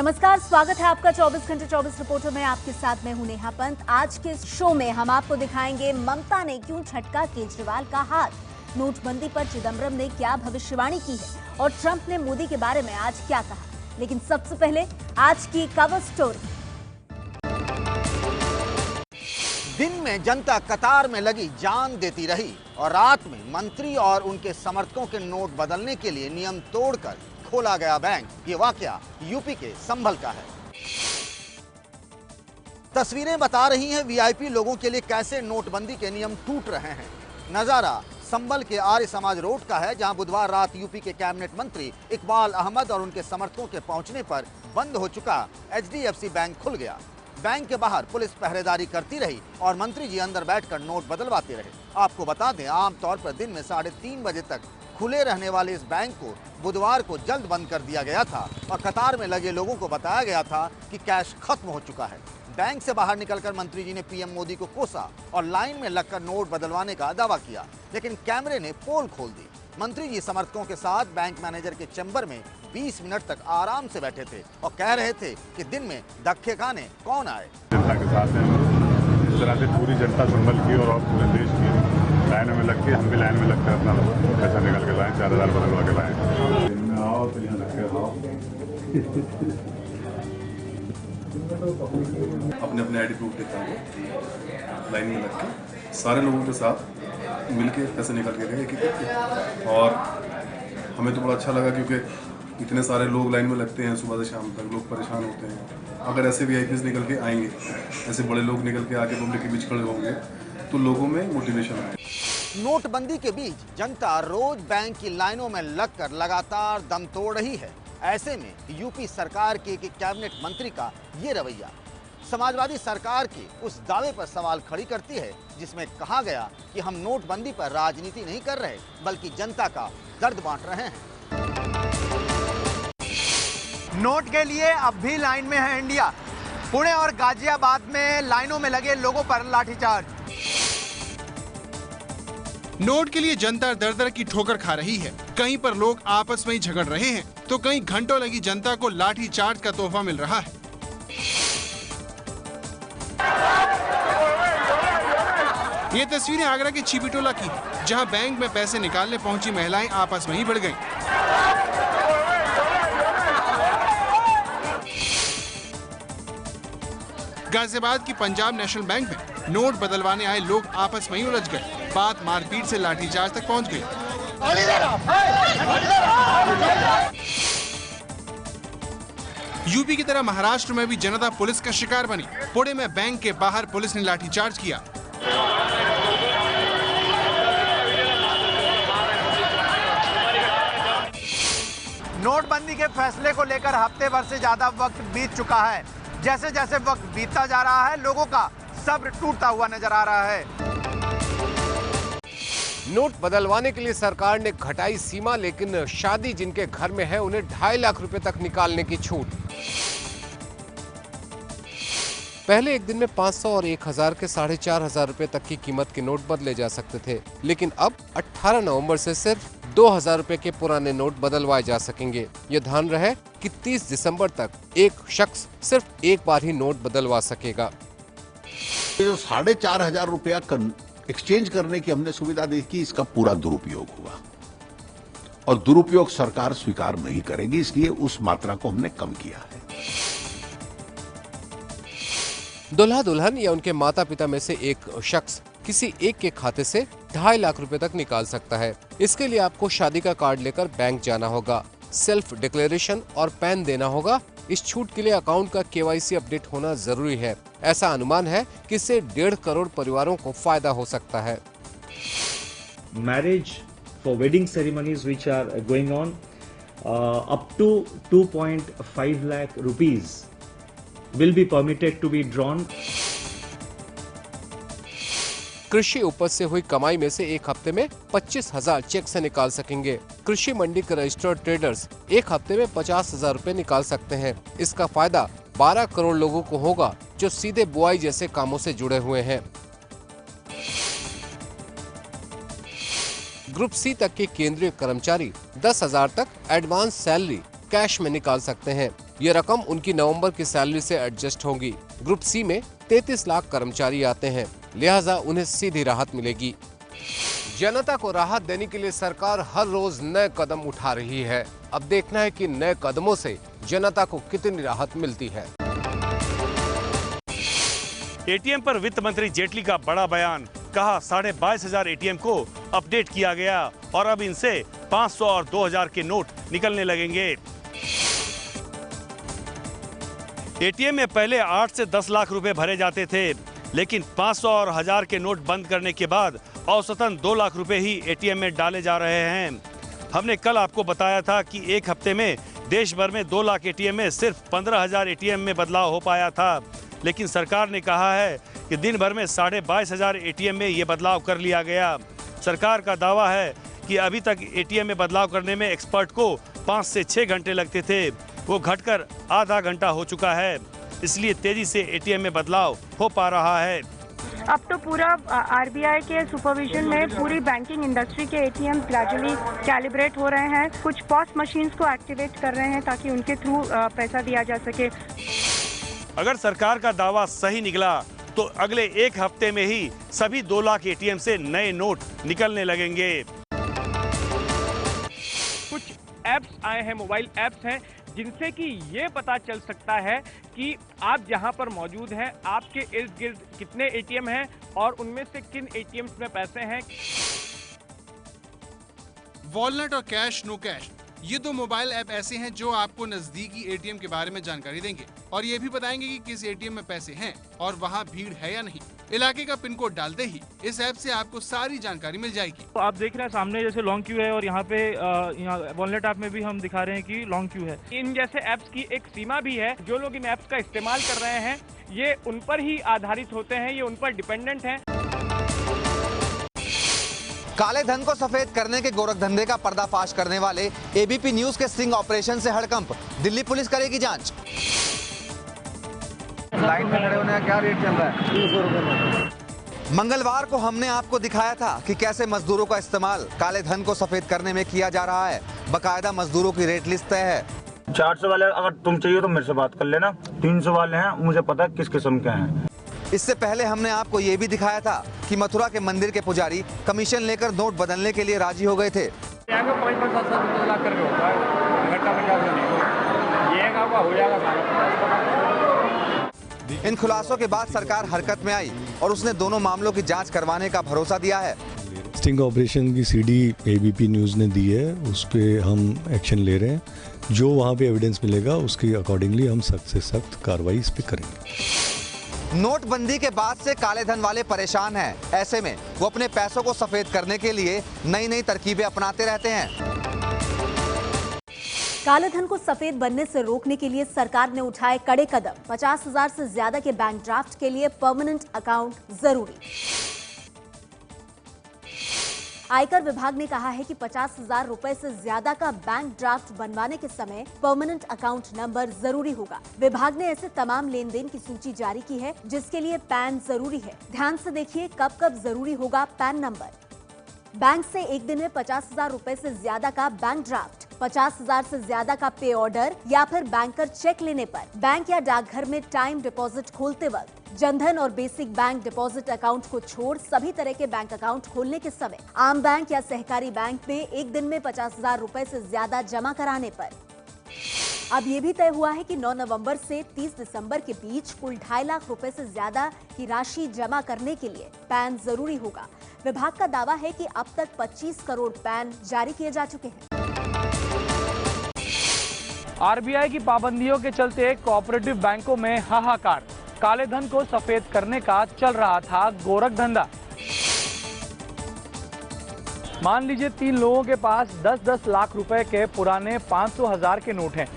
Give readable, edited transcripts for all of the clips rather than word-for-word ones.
नमस्कार, स्वागत है आपका 24 घंटे 24 रिपोर्टर में। आपके साथ मैं हूं नेहा पंत। आज के शो में हम आपको दिखाएंगे ममता ने क्यों झटका केजरीवाल का हाथ, नोटबंदी पर चिदम्बरम ने क्या भविष्यवाणी की है और ट्रंप ने मोदी के बारे में आज क्या कहा। लेकिन सबसे पहले आज की कवर स्टोरी। दिन में जनता कतार में लगी जान देती रही और रात में मंत्री और उनके समर्थकों के नोट बदलने के लिए नियम तोड़कर खोला गया बैंक। ये वाकया यूपी के संभल का है। तस्वीरें बता रही हैं वीआईपी लोगों के लिए कैसे नोटबंदी के नियम टूट रहे हैं। नजारा संभल के आर्य समाज रोड का है, जहां बुधवार रात यूपी के कैबिनेट मंत्री इकबाल अहमद और उनके समर्थकों के पहुंचने पर बंद हो चुका एचडीएफसी बैंक खुल गया। बैंक के बाहर पुलिस पहरेदारी करती रही और मंत्री जी अंदर बैठकर नोट बदलवाते रहे। आपको बता दें, आमतौर पर दिन में 3:30 बजे तक खुले रहने वाले इस बैंक को बुधवार को जल्द बंद कर दिया गया था और कतार में लगे लोगों को बताया गया था कि कैश खत्म हो चुका है। बैंक से बाहर निकलकर मंत्री जी ने पीएम मोदी को कोसा और लाइन में लगकर नोट बदलवाने का दावा किया, लेकिन कैमरे ने पोल खोल दी। मंत्री जी समर्थकों के साथ बैंक मैनेजर के चैम्बर में 20 मिनट तक आराम से बैठे थे और कह रहे थे कि दिन में धक्के खाने कौन आए। जनता के साथ हैं, इस तरह से पूरी जनता संभल की और पूरे देश की लाइन में लग के हम भी लाइन में लगकर अपना पैसा निकल के लाएं, 4000 बदलवा के लाएं। आओ तो यहाँ लग के आओ। अपने अपने आईडी प्रूफ दिखा के लाइन में लग के सारे लोगों के साथ मिलके पैसे निकल के गए एक-एक। और हमें तो बड़ा अच्छा लगा क्योंकि इतने सारे लोग लाइन में लगते हैं सुबह से शाम तक, लोग परेशान होते हैं। अगर ऐसे वीआईपीज़ निकल के आएंगे, ऐसे बड़े लोग निकल के आके पब्लिक के बीच खड़े होंगे तो लोगों में मोटिवेशन आए। नोटबंदी के बीच जनता रोज बैंक की लाइनों में लगकर लगातार दम तोड़ रही है। ऐसे में यूपी सरकार के कैबिनेट मंत्री का ये रवैया समाजवादी सरकार के उस दावे पर सवाल खड़ी करती है जिसमें कहा गया कि हम नोटबंदी पर राजनीति नहीं कर रहे बल्कि जनता का दर्द बांट रहे हैं। नोट के लिए अब भी लाइन में है इंडिया। पुणे और गाजियाबाद में लाइनों में लगे लोगों पर लाठीचार्ज। नोट के लिए जनता दर दर की ठोकर खा रही है। कहीं पर लोग आपस में ही झगड़ रहे हैं तो कहीं घंटों लगी जनता को लाठी चार्ज का तोहफा मिल रहा है। ये तस्वीरें आगरा के छिपीटोला की है, जहां बैंक में पैसे निकालने पहुंची महिलाएं आपस में ही भिड़ गईं। गाजियाबाद की पंजाब नेशनल बैंक में नोट बदलवाने आए लोग आपस में ही उलझ गए। बात मारपीट से लाठीचार्ज तक पहुंच गई। यूपी की तरह महाराष्ट्र में भी जनता पुलिस का शिकार बनी। पुणे में बैंक के बाहर पुलिस ने लाठीचार्ज किया। नोटबंदी के फैसले को लेकर हफ्ते भर से ज्यादा वक्त बीत चुका है। जैसे जैसे वक्त बीतता जा रहा है, लोगों का सब्र टूटता हुआ नजर आ रहा है। नोट बदलवाने के लिए सरकार ने घटाई सीमा, लेकिन शादी जिनके घर में है उन्हें 2.5 लाख रुपए तक निकालने की छूट। पहले एक दिन में 500 और 1000 के 4500 रुपए तक की कीमत के नोट बदले जा सकते थे, लेकिन अब 18 नवंबर से सिर्फ 2000 रुपए के पुराने नोट बदलवाए जा सकेंगे। ये ध्यान रहे कि 30 दिसंबर तक एक शख्स सिर्फ एक बार ही नोट बदलवा सकेगा। जो 4500 रुपया एक्सचेंज करने की हमने सुविधा देखी, इसका पूरा दुरुपयोग हुआ और दुरुपयोग सरकार स्वीकार नहीं करेगी, इसलिए उस मात्रा को हमने कम किया है। दुल्हा दुल्हन या उनके माता पिता में से एक शख्स किसी एक के खाते से 2.5 लाख रुपए तक निकाल सकता है। इसके लिए आपको शादी का कार्ड लेकर बैंक जाना होगा, सेल्फ डिक्लेरेशन और पैन देना होगा। इस छूट के लिए अकाउंट का केवाईसी अपडेट होना जरूरी है। ऐसा अनुमान है कि इससे 1.5 करोड़ परिवारों को फायदा हो सकता है। Marriage for wedding ceremonies which are going on up to 2.5 lakh rupees will be permitted to be drawn. कृषि उपज से हुई कमाई में से एक हफ्ते में 25,000 चेक से निकाल सकेंगे। कृषि मंडी के रजिस्टर्ड ट्रेडर्स एक हफ्ते में 50,000 रुपए निकाल सकते हैं। इसका फायदा 12 करोड़ लोगों को होगा जो सीधे बुआई जैसे कामों से जुड़े हुए हैं। ग्रुप सी तक के केंद्रीय कर्मचारी 10,000 तक एडवांस सैलरी कैश में निकाल सकते हैं। ये रकम उनकी नवंबर की सैलरी से एडजस्ट होगी। ग्रुप सी में 33 लाख कर्मचारी आते हैं, लिहाजा उन्हें सीधी राहत मिलेगी। जनता को राहत देने के लिए सरकार हर रोज नए कदम उठा रही है। अब देखना है कि नए कदमों से जनता को कितनी राहत मिलती है। एटीएम पर वित्त मंत्री जेटली का बड़ा बयान, कहा 22,500 एटीएम को अपडेट किया गया और अब इनसे 500 और 2000 के नोट निकलने लगेंगे। एटीएम में पहले 8 से 10 लाख रुपए भरे जाते थे, लेकिन 500 और 1000 के नोट बंद करने के बाद औसतन 2 लाख रुपए ही एटीएम में डाले जा रहे हैं। हमने कल आपको बताया था कि एक हफ्ते में देश भर में 2 लाख एटीएम में सिर्फ 15,000 एटीएम में बदलाव हो पाया था, लेकिन सरकार ने कहा है कि दिन भर में 22,500 एटीएम में ये बदलाव कर लिया गया। सरकार का दावा है कि अभी तक एटीएम में बदलाव करने में एक्सपर्ट को 5 से 6 घंटे लगते थे, वो घटकर आधा घंटा हो चुका है। इसलिए तेजी से एटीएम में बदलाव हो पा रहा है। अब तो पूरा आरबीआई के सुपरविजन में पूरी बैंकिंग इंडस्ट्री के एटीएम ग्रेजुअली कैलिब्रेट हो रहे हैं। कुछ पॉस मशीन्स को एक्टिवेट कर रहे हैं ताकि उनके थ्रू पैसा दिया जा सके। अगर सरकार का दावा सही निकला तो अगले एक हफ्ते में ही सभी 2 लाख एटीएम से नए नोट निकलने लगेंगे। कुछ ऐप्स आए हैं, मोबाइल ऐप्स हैं, जिनसे कि ये पता चल सकता है कि आप जहां पर मौजूद हैं आपके इर्द गिर्द कितने एटीएम हैं और उनमें से किन एटीएम्स में पैसे हैं। वॉलनट और कैश नो कैश, ये 2 मोबाइल ऐप ऐसे हैं जो आपको नजदीकी एटीएम के बारे में जानकारी देंगे और ये भी बताएंगे कि किस एटीएम में पैसे हैं और वहाँ भीड़ है या नहीं। इलाके का पिन कोड डालते ही इस ऐप से आपको सारी जानकारी मिल जाएगी। तो आप देख रहे हैं सामने जैसे लॉन्ग क्यू है और यहाँ पे वॉलनट ऐप में भी हम दिखा रहे हैं कि लॉन्ग क्यू है। इन जैसे ऐप्स की एक सीमा भी है। जो लोग इन ऐप्स का इस्तेमाल कर रहे हैं ये उन पर ही आधारित होते हैं, ये उन पर डिपेंडेंट हैं। काले धन को सफेद करने के गोरखधंधे का पर्दाफाश करने वाले एबीपी न्यूज के स्टिंग ऑपरेशन से हड़कंप, दिल्ली पुलिस करेगी जांच। लाइन में खड़े होने का क्या रेट चल रहा है? 300 रुपए। मंगलवार को हमने आपको दिखाया था कि कैसे मजदूरों का इस्तेमाल काले धन को सफेद करने में किया जा रहा है। बकायदा मजदूरों की रेट लिस्ट तय है। 400 वाले अगर तुम चाहिए तो मेरे से बात कर लेना, 300 वाले हैं मुझे पता है किस किस्म के हैं। इससे पहले हमने आपको ये भी दिखाया था कि मथुरा के मंदिर के पुजारी कमीशन लेकर नोट बदलने के लिए राजी हो गए थे। इन खुलासों के बाद सरकार हरकत में आई और उसने दोनों मामलों की जांच करवाने का भरोसा दिया है। स्टिंग ऑपरेशन की सीडी एबीपी न्यूज़ ने दी है, उस पे हम एक्शन ले रहे हैं। जो वहाँ पे एविडेंस मिलेगा उसके अकॉर्डिंगली हम सख्त से सख्त कार्रवाई इस पे करेंगे। नोटबंदी के बाद से काले धन वाले परेशान हैं। ऐसे में वो अपने पैसों को सफेद करने के लिए नई नई तरकीबें अपनाते रहते हैं। काले धन को सफेद बनने से रोकने के लिए सरकार ने उठाए कड़े कदम। 50,000 से ज्यादा के बैंक ड्राफ्ट के लिए परमानेंट अकाउंट जरूरी। आयकर विभाग ने कहा है कि 50,000 रुपए से ज्यादा का बैंक ड्राफ्ट बनवाने के समय परमानेंट अकाउंट नंबर जरूरी होगा। विभाग ने ऐसे तमाम लेन देन की सूची जारी की है जिसके लिए पैन जरूरी है। ध्यान से देखिए कब कब जरूरी होगा पैन नंबर। बैंक से एक दिन में 50,000 रुपए से ज्यादा का बैंक ड्राफ्ट, 50,000 से ज्यादा का पे ऑर्डर या फिर बैंकर चेक लेने पर, बैंक या डाकघर में टाइम डिपॉजिट खोलते वक्त, जनधन और बेसिक बैंक डिपॉजिट अकाउंट को छोड़ सभी तरह के बैंक अकाउंट खोलने के समय, आम बैंक या सहकारी बैंक में एक दिन में 50,000 रुपए से ज्यादा जमा कराने पर। अब ये भी तय हुआ है कि 9 नवंबर से 30 दिसंबर के बीच कुल 2.5 लाख रुपए से ज्यादा की राशि जमा करने के लिए पैन जरूरी होगा। विभाग का दावा है कि अब तक 25 करोड़ पैन जारी किए जा चुके हैं। आरबीआई की पाबंदियों के चलते कोऑपरेटिव बैंकों में हाहाकार। काले धन को सफेद करने का चल रहा था गोरख धंधा। मान लीजिए 3 लोगों के पास 10-10 लाख रुपए के पुराने 500,000 के नोट हैं।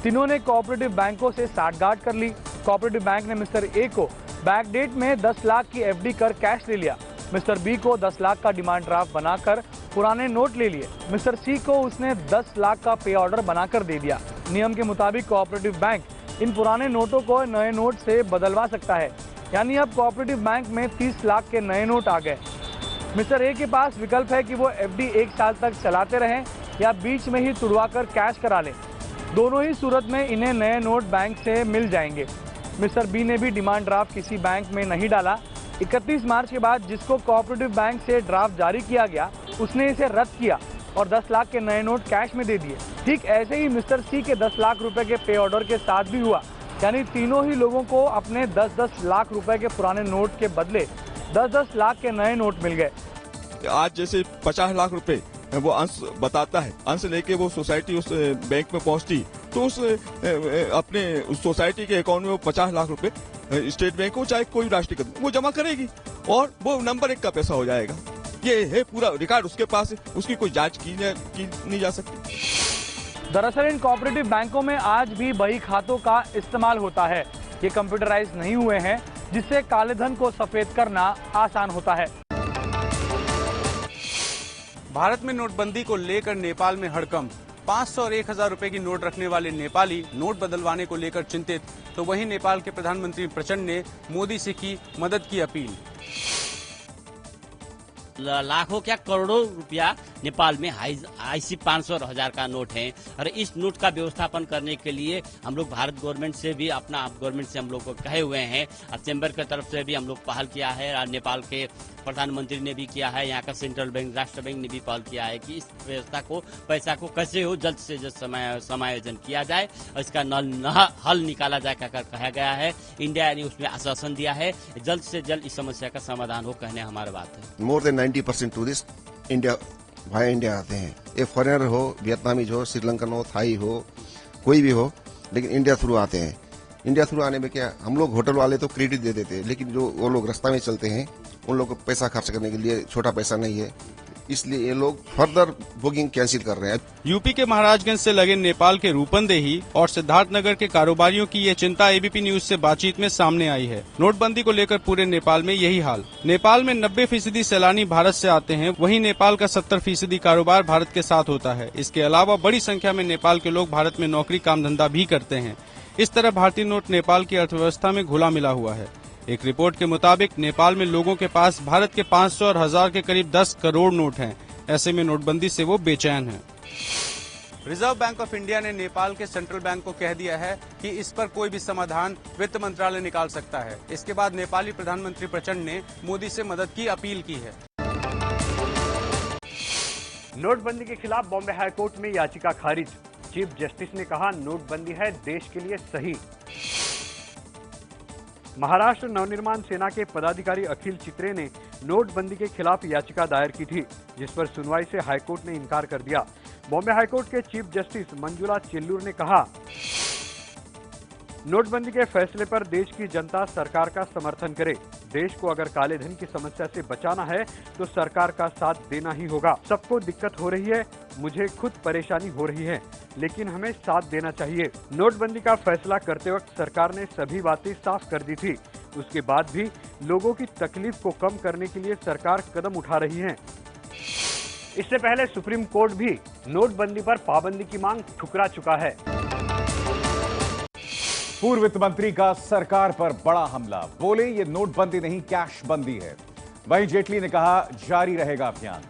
तीनों ने कोऑपरेटिव बैंकों से साठगांठ कर ली। कोऑपरेटिव बैंक ने मिस्टर ए को बैक डेट में 10 लाख की एफडी कर कैश ले लिया। मिस्टर बी को 10 लाख का डिमांड ड्राफ्ट बनाकर पुराने नोट ले लिए। मिस्टर सी को उसने 10 लाख का पे ऑर्डर बनाकर दे दिया। नियम के मुताबिक कोऑपरेटिव बैंक इन पुराने नोटों को नए नोट से बदलवा सकता है। यानी अब कोऑपरेटिव बैंक में 30 लाख के नए नोट आ गए। मिस्टर ए के पास विकल्प है कि वो एफडी 1 साल तक चलाते रहें या बीच में ही तुड़वाकर कैश करा लें। दोनों ही सूरत में इन्हें नए नोट बैंक से मिल जाएंगे। मिस्टर बी ने भी डिमांड ड्राफ्ट किसी बैंक में नहीं डाला। 31 मार्च के बाद जिसको कोऑपरेटिव बैंक से ड्राफ्ट जारी किया गया उसने इसे रद्द किया और 10 लाख के नए नोट कैश में दे दिए। ठीक ऐसे ही मिस्टर सी के 10 लाख रुपए के पे ऑर्डर के साथ भी हुआ, यानी तीनों ही लोगों को अपने 10-10 लाख रुपए के पुराने नोट के बदले 10-10 लाख के नए नोट मिल गए। आज जैसे 50 लाख रुपए वो अंश बताता है, अंश लेके वो सोसाइटी उस बैंक में पहुंचती तो उस अपने उस सोसाइटी के अकाउंट में वो 50 लाख रुपए स्टेट बैंक हो चाहे कोई राष्ट्रीयकृत वो जमा करेगी और वो नंबर 1 का पैसा हो जाएगा। ये है पूरा रिकॉर्ड उसके पास, उसकी कोई जांच की नहीं जा सकती। दरअसल इन कोऑपरेटिव बैंकों में आज भी बही खातों का इस्तेमाल होता है। ये कंप्यूटराइज नहीं हुए हैं, जिससे काले धन को सफेद करना आसान होता है। भारत में नोटबंदी को लेकर नेपाल में हड़कंप। 500 और 1000 रुपए की नोट रखने वाले नेपाली नोट बदलवाने को लेकर चिंतित, तो वहीं नेपाल के प्रधानमंत्री प्रचंड ने मोदी से की मदद की अपील। लाखों क्या करोड़ों रुपया नेपाल में IC 500 और 1000 का नोट है और इस नोट का व्यवस्थापन करने के लिए हम लोग भारत गवर्नमेंट से भी अपना गवर्नमेंट से हम लोग को कहे हुए हैं और चैम्बर की तरफ से भी हम लोग पहल किया है और नेपाल के प्रधानमंत्री ने भी किया है, यहाँ का सेंट्रल बैंक राष्ट्र बैंक ने भी पहल किया है कि इस व्यवस्था को पैसा को कैसे हो जल्द से जल्द समायोजन किया जाए और इसका हल निकाला जाए कर कहा गया है। इंडिया ने उसमें आश्वासन दिया है जल्द से जल्द इस समस्या का समाधान हो, कहने हमारी बात है। मोर देन 90% टूरिस्ट भाई इंडिया आते हैं, ये फॉरेनर हो, वियतनामीज हो, श्रीलंकन हो, थाई हो, कोई भी हो, लेकिन इंडिया थ्रू आते हैं। इंडिया थ्रू आने में क्या हम लोग होटल वाले तो क्रेडिट दे देते हैं, लेकिन जो वो लोग रास्ता में चलते हैं उन लोगों को पैसा खर्च करने के लिए छोटा पैसा नहीं है, इसलिए ये लोग फर्दर बुकिंग कैंसिल कर रहे हैं। यूपी के महाराजगंज से लगे नेपाल के रूपंदेही और सिद्धार्थनगर के कारोबारियों की ये चिंता एबीपी न्यूज से बातचीत में सामने आई है। नोटबंदी को लेकर पूरे नेपाल में यही हाल। नेपाल में 90% सैलानी भारत से आते हैं, वहीं नेपाल का 70% कारोबार भारत के साथ होता है। इसके अलावा बड़ी संख्या में नेपाल के लोग भारत में नौकरी काम धंधा भी करते हैं। इस तरह भारतीय नोट नेपाल की अर्थव्यवस्था में घुला मिला हुआ है। एक रिपोर्ट के मुताबिक नेपाल में लोगों के पास भारत के 500 और 1000 के करीब 10 करोड़ नोट हैं। ऐसे में नोटबंदी से वो बेचैन हैं। रिजर्व बैंक ऑफ इंडिया ने नेपाल के सेंट्रल बैंक को कह दिया है कि इस पर कोई भी समाधान वित्त मंत्रालय निकाल सकता है। इसके बाद नेपाली प्रधानमंत्री प्रचंड ने मोदी से मदद की अपील की है। नोटबंदी के खिलाफ बॉम्बे हाईकोर्ट में याचिका खारिज। चीफ जस्टिस ने कहा नोटबंदी है देश के लिए सही। महाराष्ट्र नवनिर्माण सेना के पदाधिकारी अखिल चित्रे ने नोटबंदी के खिलाफ याचिका दायर की थी, जिस पर सुनवाई से हाईकोर्ट ने इनकार कर दिया। बॉम्बे हाईकोर्ट के चीफ जस्टिस मंजुला चेल्लूर ने कहा नोटबंदी के फैसले पर देश की जनता सरकार का समर्थन करे। देश को अगर काले धन की समस्या से बचाना है तो सरकार का साथ देना ही होगा। सबको दिक्कत हो रही है, मुझे खुद परेशानी हो रही है, लेकिन हमें साथ देना चाहिए। नोटबंदी का फैसला करते वक्त सरकार ने सभी बातें साफ कर दी थी। उसके बाद भी लोगों की तकलीफ को कम करने के लिए सरकार कदम उठा रही है। इससे पहले सुप्रीम कोर्ट भी नोटबंदी पर पाबंदी की मांग ठुकरा चुका है। पूर्व वित्त मंत्री का सरकार पर बड़ा हमला, बोले ये नोटबंदी नहीं कैश बंदी है। वहीं जेटली ने कहा जारी रहेगा अभियान।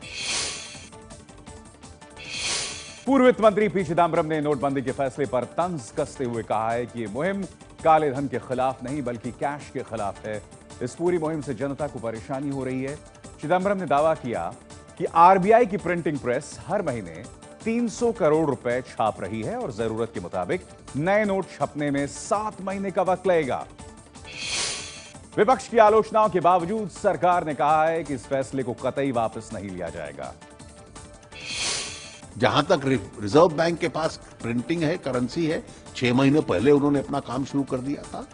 पूर्व वित्त मंत्री पी चिदंबरम ने नोटबंदी के फैसले पर तंज कसते हुए कहा है कि ये मुहिम काले धन के खिलाफ नहीं बल्कि कैश के खिलाफ है। इस पूरी मुहिम से जनता को परेशानी हो रही है। चिदंबरम ने दावा किया कि आरबीआई की प्रिंटिंग प्रेस हर महीने 300 करोड़ रुपए छाप रही है और जरूरत के मुताबिक नए नोट छपने में 7 महीने का वक्त लगेगा। विपक्ष की आलोचनाओं के बावजूद सरकार ने कहा है कि इस फैसले को कतई वापस नहीं लिया जाएगा। जहां तक रिजर्व बैंक के पास प्रिंटिंग है, करेंसी है, 6 महीने पहले उन्होंने अपना काम शुरू कर दिया था,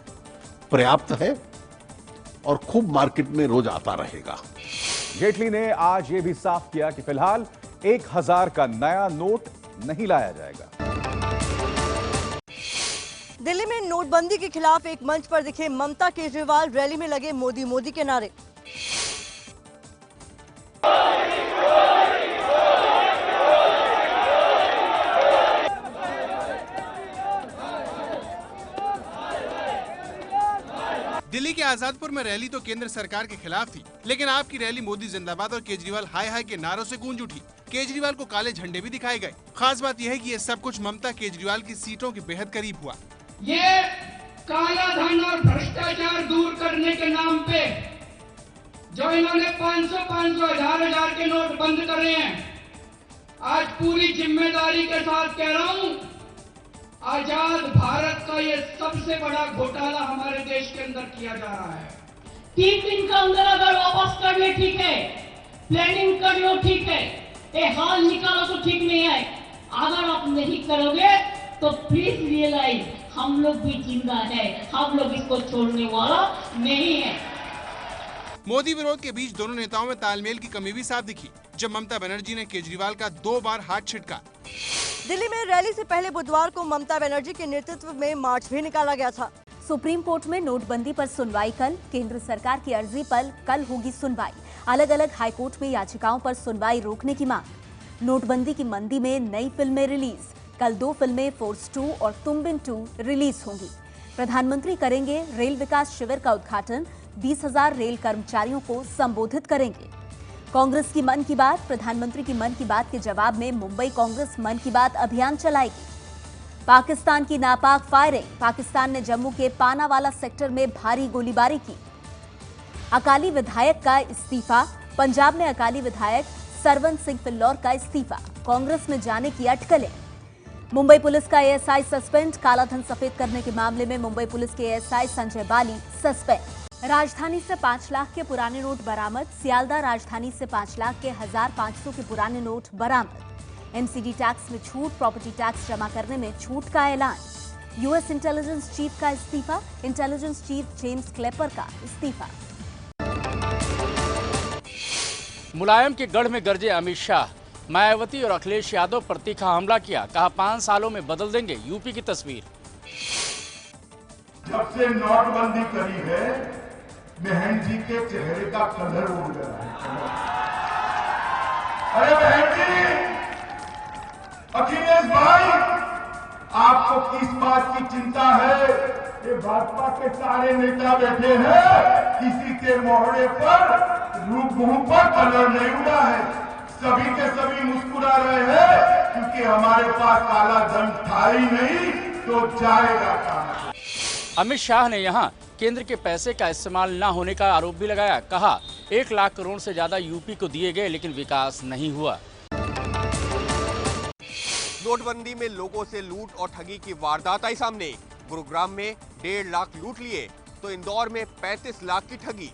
पर्याप्त है और खूब मार्केट में रोज आता रहेगा। जेटली ने आज यह भी साफ किया कि फिलहाल 1000 का नया नोट नहीं लाया जाएगा। दिल्ली में नोटबंदी के खिलाफ एक मंच पर दिखे ममता केजरीवाल, रैली में लगे मोदी मोदी के नारे। दिल्ली के आजादपुर में रैली तो केंद्र सरकार के खिलाफ थी, लेकिन आपकी रैली मोदी जिंदाबाद और केजरीवाल हाय हाय के नारों से गूंज उठी। केजरीवाल को काले झंडे भी दिखाए गए। खास बात यह है कि ये सब कुछ ममता केजरीवाल की सीटों के बेहद करीब हुआ। ये काला धन और भ्रष्टाचार दूर करने के नाम पे जो इन्होंने 500 हजार के नोट बंद करे हैं, आज पूरी जिम्मेदारी के साथ कह रहा हूं, आजाद भारत का ये सबसे बड़ा घोटाला हमारे देश के अंदर किया जा रहा है। 3 दिन के अंदर अगर वापस कर ले ठीक है, प्लानिंग कर लो ठीक है, ये हाल निकालो तो ठीक नहीं है। अगर आप नहीं करोगे तो प्लीज रियलाइज हम लोग भी जिंदा है, हम लोग इसको छोड़ने वाला नहीं है। मोदी विरोध के बीच दोनों नेताओं में तालमेल की कमी भी साफ दिखी जब ममता बनर्जी ने केजरीवाल का 2 बार हाथ छिटका। दिल्ली में रैली से पहले बुधवार को ममता बनर्जी के नेतृत्व में मार्च भी निकाला गया था। सुप्रीम कोर्ट में नोटबंदी पर सुनवाई कल, केंद्र सरकार की अर्जी पर कल होगी सुनवाई। अलग अलग हाईकोर्ट में याचिकाओं पर सुनवाई रोकने की मांग। नोटबंदी की मंदी में नई फिल्में रिलीज। कल 2 फिल्में फोर्स 2 और तुम बिन 2 रिलीज होंगी। प्रधानमंत्री करेंगे रेल विकास शिविर का उद्घाटन। 20,000 रेल कर्मचारियों को संबोधित करेंगे। कांग्रेस की मन की बात, प्रधानमंत्री की मन की बात के जवाब में मुंबई कांग्रेस मन की बात अभियान चलाएगी। पाकिस्तान की नापाक फायरिंग, पाकिस्तान ने जम्मू के पानावाला सेक्टर में भारी गोलीबारी की। अकाली विधायक का इस्तीफा, पंजाब में अकाली विधायक सरवन सिंह फिल्लौर का इस्तीफा। कांग्रेस में जाने की अटकलें। मुंबई पुलिस का एएसआई सस्पेंड, कालाधन सफेद करने के मामले में मुंबई पुलिस के एएसआई संजय बाली सस्पेंड। राजधानी से 5 लाख के पुराने नोट बरामद। सियालदह राजधानी से 5 लाख के 1,500 के पुराने नोट बरामद। एमसीडी टैक्स में छूट, प्रॉपर्टी टैक्स जमा करने में छूट का ऐलान। यूएस इंटेलिजेंस चीफ का इस्तीफा, इंटेलिजेंस चीफ जेम्स क्लेपर का इस्तीफा। मुलायम के गढ़ में गरजे अमित शाह, मायावती और अखिलेश यादव पर तीखा हमला किया, कहा 5 सालों में बदल देंगे यूपी की तस्वीर। जब से नोटबंदी करी है, बहन जी के चेहरे का कलर उड़ गया है। अरे बहन जी, अखिलेश भाई, आपको किस बात की चिंता है? ये भाजपा के सारे नेता बैठे हैं, किसी के मोहरे पर रूप मुंह पर कलर नहीं उड़ा है। सभी के सभी मुस्कुरा रहे हैं क्योंकि हमारे पास काला धन था ही नहीं तो जाएगा कहां। अमित शाह ने यहां केंद्र के पैसे का इस्तेमाल न होने का आरोप भी लगाया, कहा 1 लाख करोड़ से ज्यादा यूपी को दिए गए लेकिन विकास नहीं हुआ। नोटबंदी में लोगों से लूट और ठगी की वारदात आई सामने। गुरुग्राम में 1.5 लाख लूट लिए तो इंदौर में 35 लाख की ठगी।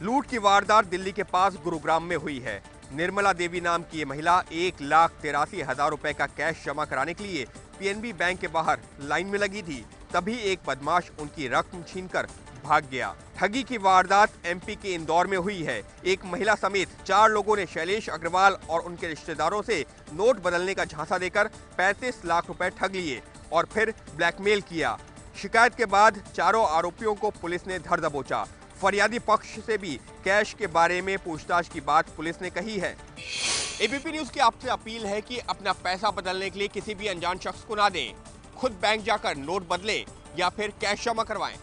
लूट की वारदात दिल्ली के पास गुरुग्राम में हुई है। निर्मला देवी नाम की ये महिला 1,83,000 रुपए का कैश जमा कराने के लिए पीएनबी बैंक के बाहर लाइन में लगी थी। तभी एक बदमाश उनकी रकम छीनकर भाग गया। ठगी की वारदात एमपी के इंदौर में हुई है। एक महिला समेत 4 लोगों ने शैलेश अग्रवाल और उनके रिश्तेदारों से नोट बदलने का झांसा देकर 35 लाख रुपए ठग लिए और फिर ब्लैकमेल किया। शिकायत के बाद चारों आरोपियों को पुलिस ने धर दबोचा। फरियादी पक्ष से भी कैश के बारे में पूछताछ की बात पुलिस ने कही है। एबीपी न्यूज की आपसे अपील है कि अपना पैसा बदलने के लिए किसी भी अनजान शख्स को ना दें। खुद बैंक जाकर नोट बदलें या फिर कैश जमा करवाएं।